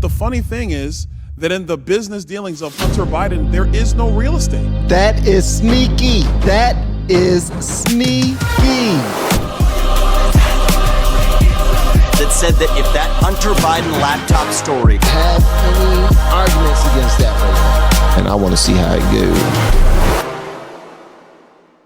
the funny thing is that in the business dealings of Hunter Biden, there is no real estate. That is sneaky. That is sneaky. That said that if that Hunter Biden laptop story Have any arguments against that right now? And I want to see how it goes.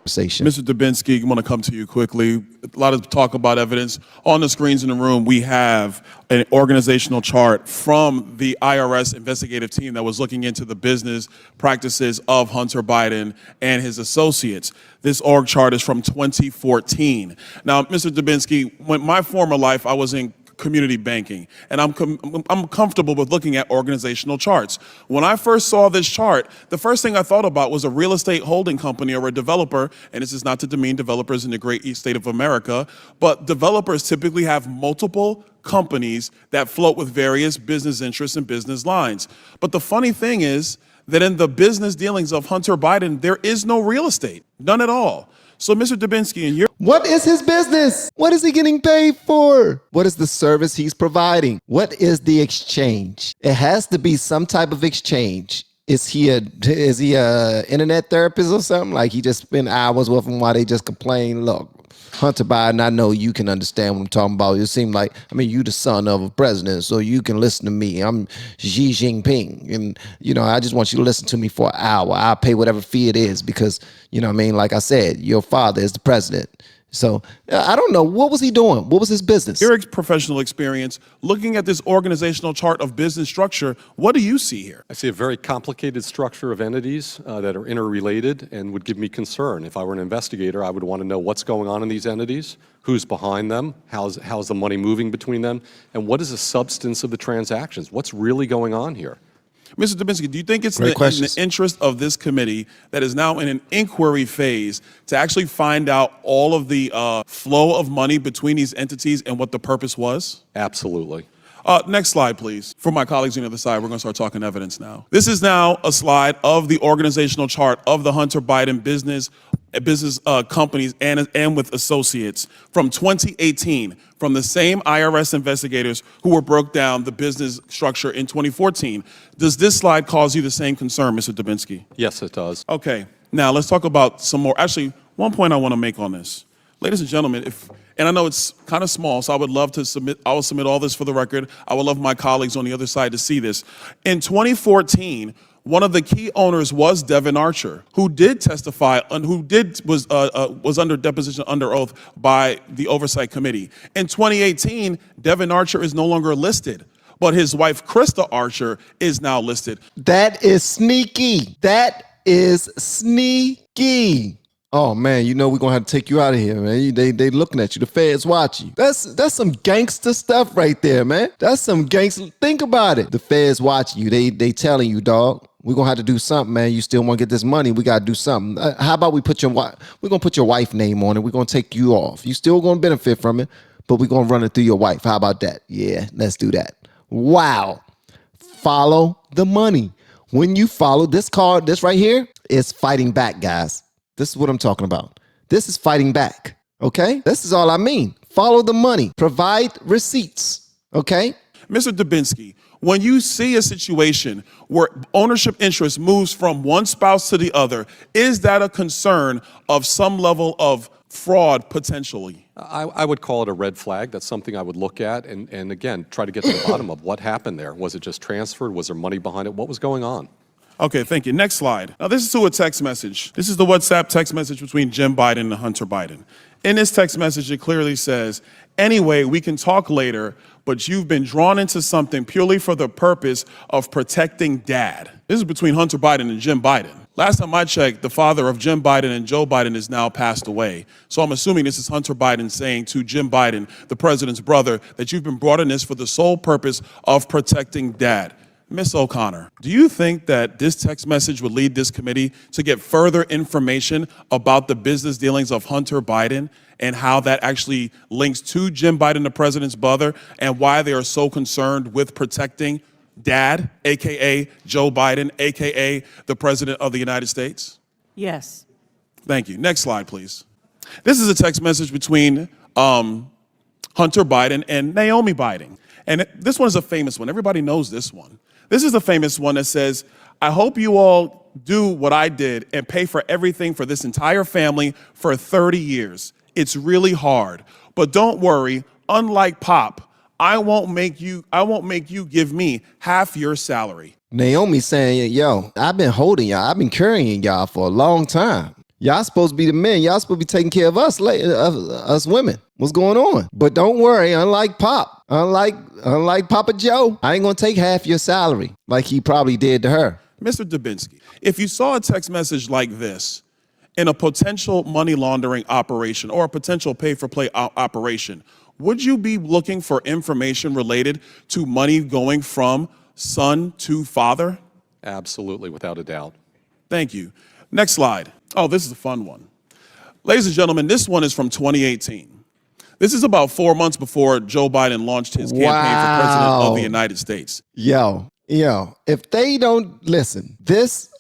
Mr. Dubinsky, I want to come to you quickly. A lot of talk about evidence. On the screens in the room, we have an organizational chart from the IRS investigative team that was looking into the business practices of Hunter Biden and his associates. This org chart is from 2014. Now, Mr. Dubinsky, when my former life, I was in community banking, and I'm comfortable with looking at organizational charts. When I first saw this chart, the first thing I thought about was a real estate holding company or a developer, and this is not to demean developers in the great East State of America, but developers typically have multiple companies that float with various business interests and business lines. But the funny thing is that in the business dealings of Hunter Biden, there is no real estate, none at all. So, Mr. Dubinsky, and you're— What is his business? What is he getting paid for? What is the service he's providing? What is the exchange? It has to be some type of exchange. Is he a internet therapist or something? Like he just spend hours with them while they just complain? Look, Hunter Biden, I know you can understand what I'm talking about. It seems like, I mean, you the son of a president, so you can listen to me. I'm Xi Jinping. And, you know, I just want you to listen to me for an hour. I'll pay whatever fee it is because, you know what I mean? Like I said, your father is the president. So I don't know. What was he doing? What was his business? Your professional experience, looking at this organizational chart of business structure, what do you see here? I see a very complicated structure of entities that are interrelated and would give me concern. If I were an investigator, I would want to know what's going on in these entities, who's behind them, how's the money moving between them, and what is the substance of the transactions? What's really going on here? Mr. Dubinsky, do you think it's in the interest of this committee that is now in an inquiry phase to actually find out all of the flow of money between these entities and what the purpose was? Absolutely. Next slide, please. For my colleagues on the other side, we're going to start talking evidence now. This is now a slide of the organizational chart of the Hunter Biden business companies and with associates from 2018, from the same IRS investigators who were broke down the business structure in 2014. Does this slide cause you the same concern, Mr. Dubinsky? Yes, it does. Okay, now let's talk about some more. Actually, one point I want to make on this. Ladies and gentlemen, and I know it's kind of small, so I would love to submit all this for the record. I would love my colleagues on the other side to see this. In 2014, one of the key owners was Devin Archer, who did testify and was under deposition under oath by the Oversight Committee. In 2018, Devin Archer is no longer listed, but his wife, Krista Archer, is now listed. That is sneaky. That is sneaky. Oh man, you know we're gonna have to take you out of here, man. They looking at you. The feds watch you. That's some gangster stuff right there, man. That's some gangster. Think about it. The feds watching you. They telling you, dog. We're gonna have to do something, man. You still want to get this money? We gotta do something. How about we're gonna put your wife name on it. We're gonna take you off. You still gonna benefit from it, but we're gonna run it through your wife. How about that? Yeah, let's do that. Wow. Follow the money. When you follow this card, this right here is fighting back, guys. This is what I'm talking about. This is fighting back, okay? This is all I mean. Follow the money. Provide receipts, okay? Mr. Dubinsky, when you see a situation where ownership interest moves from one spouse to the other, is that a concern of some level of fraud potentially? I would call it a red flag. That's something I would look at and again, try to get to the bottom of what happened there. Was it just transferred? Was there money behind it? What was going on? Okay, thank you. Next slide. Now this is to a text message. This is the WhatsApp text message between Jim Biden and Hunter Biden. In this text message, it clearly says, anyway, we can talk later, but you've been drawn into something purely for the purpose of protecting dad. This is between Hunter Biden and Jim Biden. Last time I checked, the father of Jim Biden and Joe Biden is now passed away. So I'm assuming this is Hunter Biden saying to Jim Biden, the president's brother, that you've been brought in this for the sole purpose of protecting dad. Ms. O'Connor, do you think that this text message would lead this committee to get further information about the business dealings of Hunter Biden and how that actually links to Jim Biden, the president's brother, and why they are so concerned with protecting dad, AKA Joe Biden, AKA the president of the United States? Yes. Thank you. Next slide, please. This is a text message between Hunter Biden and Naomi Biden. And this one is a famous one. Everybody knows this one. This is a famous one that says, I hope you all do what I did and pay for everything for this entire family for 30 years. It's really hard. But don't worry, unlike Pop, I won't make you give me half your salary. Naomi saying, yo, I've been holding y'all. I've been carrying y'all for a long time. Y'all supposed to be the men. Y'all supposed to be taking care of us, us women. What's going on? But don't worry, unlike Pop, unlike Papa Joe, I ain't gonna take half your salary like he probably did to her. Mr. Dubinsky, if you saw a text message like this in a potential money laundering operation or a potential pay-for-play operation, would you be looking for information related to money going from son to father? Absolutely, without a doubt. Thank you. Next slide. Oh, this is a fun one. Ladies and gentlemen, this one is from 2018. This is about 4 months before Joe Biden launched his campaign for president of the United States. Yo, if they don't listen,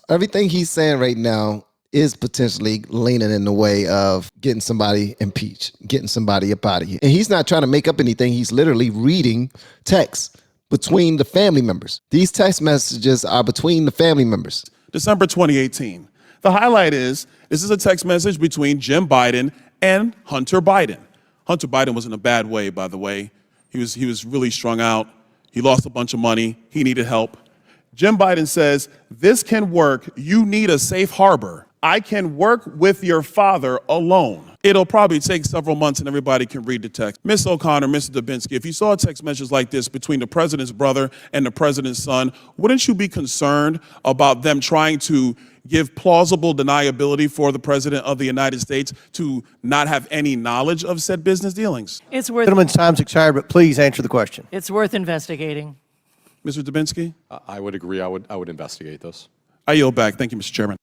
everything he's saying right now is potentially leaning in the way of getting somebody impeached, getting somebody up out of here. And he's not trying to make up anything. He's literally reading texts between the family members. These text messages are between the family members. December 2018. The highlight is, this is a text message between Jim Biden and Hunter Biden. Hunter Biden was in a bad way, by the way. He was really strung out. He lost a bunch of money. He needed help. Jim Biden says, this can work. You need a safe harbor. I can work with your father alone. It'll probably take several months and everybody can read the text. Ms. O'Connor, Mr. Dubinsky, if you saw a text message like this between the president's brother and the president's son, wouldn't you be concerned about them trying to give plausible deniability for the president of the United States to not have any knowledge of said business dealings? It's worth Gentleman's time's expired, but please answer the question. it's worth investigating. Mr. Dubinsky? I would agree. I would investigate this. I yield back. Thank you, Mr. Chairman.